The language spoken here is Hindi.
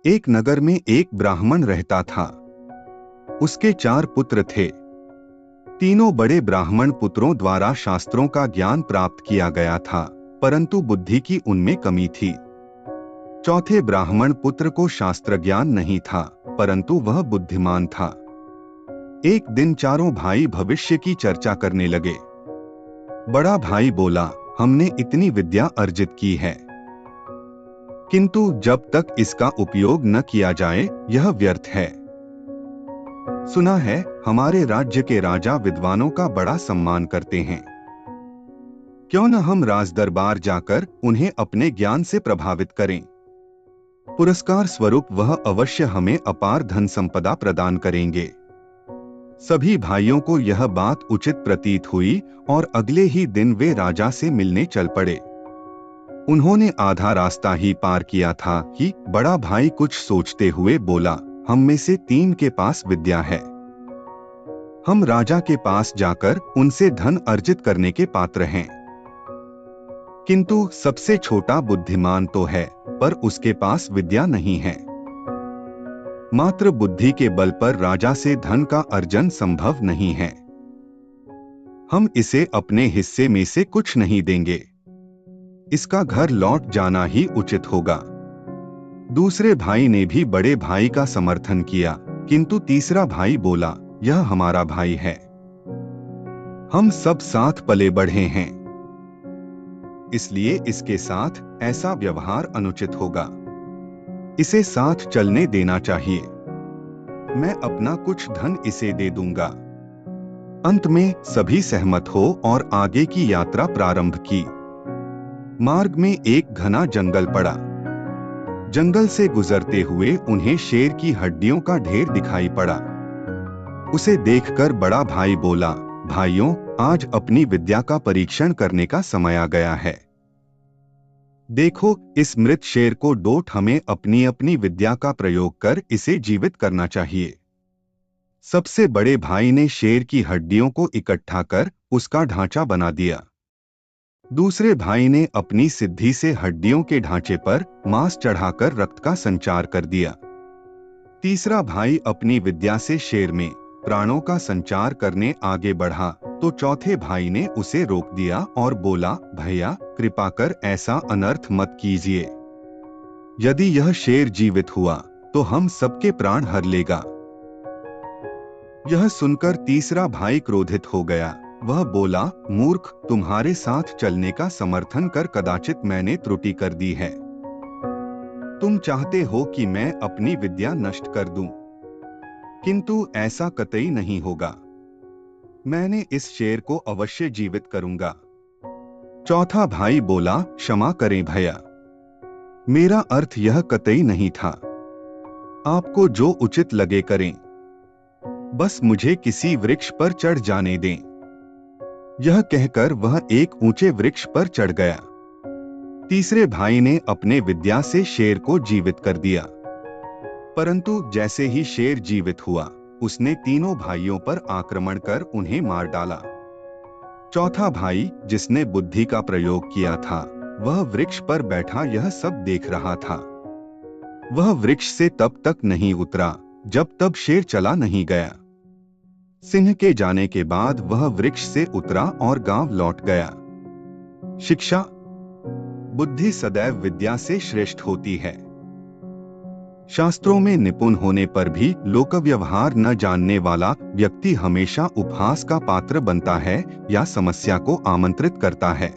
एक नगर में एक ब्राह्मण रहता था। उसके 4 पुत्र थे। तीनों बड़े ब्राह्मण पुत्रों द्वारा शास्त्रों का ज्ञान प्राप्त किया गया था, परंतु बुद्धि की उनमें कमी थी। चौथे ब्राह्मण पुत्र को शास्त्र ज्ञान नहीं था, परंतु वह बुद्धिमान था। एक दिन चारों भाई भविष्य की चर्चा करने लगे। बड़ा भाई बोला, हमने इतनी विद्या अर्जित की है, किंतु जब तक इसका उपयोग न किया जाए यह व्यर्थ है। सुना है हमारे राज्य के राजा विद्वानों का बड़ा सम्मान करते हैं। क्यों न हम राजदरबार जाकर उन्हें अपने ज्ञान से प्रभावित करें। पुरस्कार स्वरूप वह अवश्य हमें अपार धन संपदा प्रदान करेंगे। सभी भाइयों को यह बात उचित प्रतीत हुई और अगले ही दिन वे राजा से मिलने चल पड़े। उन्होंने आधा रास्ता ही पार किया था कि बड़ा भाई कुछ सोचते हुए बोला, हम में से 3 के पास विद्या है। हम राजा के पास जाकर उनसे धन अर्जित करने के पात्र हैं। किंतु सबसे छोटा बुद्धिमान तो है, पर उसके पास विद्या नहीं है। मात्र बुद्धि के बल पर राजा से धन का अर्जन संभव नहीं है। हम इसे अपने हिस्से में से कुछ नहीं देंगे। इसका घर लौट जाना ही उचित होगा। दूसरे भाई ने भी बड़े भाई का समर्थन किया, किंतु तीसरा भाई बोला, यह हमारा भाई है। हम सब साथ पले बढ़े हैं, इसलिए इसके साथ ऐसा व्यवहार अनुचित होगा। इसे साथ चलने देना चाहिए। मैं अपना कुछ धन इसे दे दूंगा। अंत में सभी सहमत हो और आगे की यात्रा प्रारंभ की। मार्ग में एक घना जंगल पड़ा। जंगल से गुजरते हुए उन्हें शेर की हड्डियों का ढेर दिखाई पड़ा। उसे देखकर बड़ा भाई बोला, भाइयों, आज अपनी विद्या का परीक्षण करने का समय आ गया है। देखो, इस मृत शेर को डोट हमें अपनी अपनी विद्या का प्रयोग कर इसे जीवित करना चाहिए। सबसे बड़े भाई ने शेर की हड्डियों को इकट्ठा कर उसका ढांचा बना दिया। दूसरे भाई ने अपनी सिद्धि से हड्डियों के ढांचे पर मांस चढ़ाकर रक्त का संचार कर दिया। तीसरा भाई अपनी विद्या से शेर में प्राणों का संचार करने आगे बढ़ा, तो चौथे भाई ने उसे रोक दिया और बोला, भैया, कृपा कर ऐसा अनर्थ मत कीजिए। यदि यह शेर जीवित हुआ तो हम सबके प्राण हर लेगा। यह सुनकर तीसरा भाई क्रोधित हो गया। वह बोला, मूर्ख, तुम्हारे साथ चलने का समर्थन कर कदाचित मैंने त्रुटि कर दी है। तुम चाहते हो कि मैं अपनी विद्या नष्ट कर दूं, किंतु ऐसा कतई नहीं होगा। मैंने इस शेर को अवश्य जीवित करूंगा। चौथा भाई बोला, क्षमा करें भैया, मेरा अर्थ यह कतई नहीं था। आपको जो उचित लगे करें, बस मुझे किसी वृक्ष पर चढ़ जाने दें। यह कहकर वह एक ऊंचे वृक्ष पर चढ़ गया। तीसरे भाई ने अपने विद्या से शेर को जीवित कर दिया, परंतु जैसे ही शेर जीवित हुआ, उसने तीनों भाइयों पर आक्रमण कर उन्हें मार डाला। चौथा भाई, जिसने बुद्धि का प्रयोग किया था, वह वृक्ष पर बैठा यह सब देख रहा था। वह वृक्ष से तब तक नहीं उतरा जब तक शेर चला नहीं गया। सिंह के जाने के बाद वह वृक्ष से उतरा और गांव लौट गया। शिक्षा, बुद्धि सदैव विद्या से श्रेष्ठ होती है। शास्त्रों में निपुण होने पर भी लोक व्यवहार न जानने वाला व्यक्ति हमेशा उपहास का पात्र बनता है या समस्या को आमंत्रित करता है।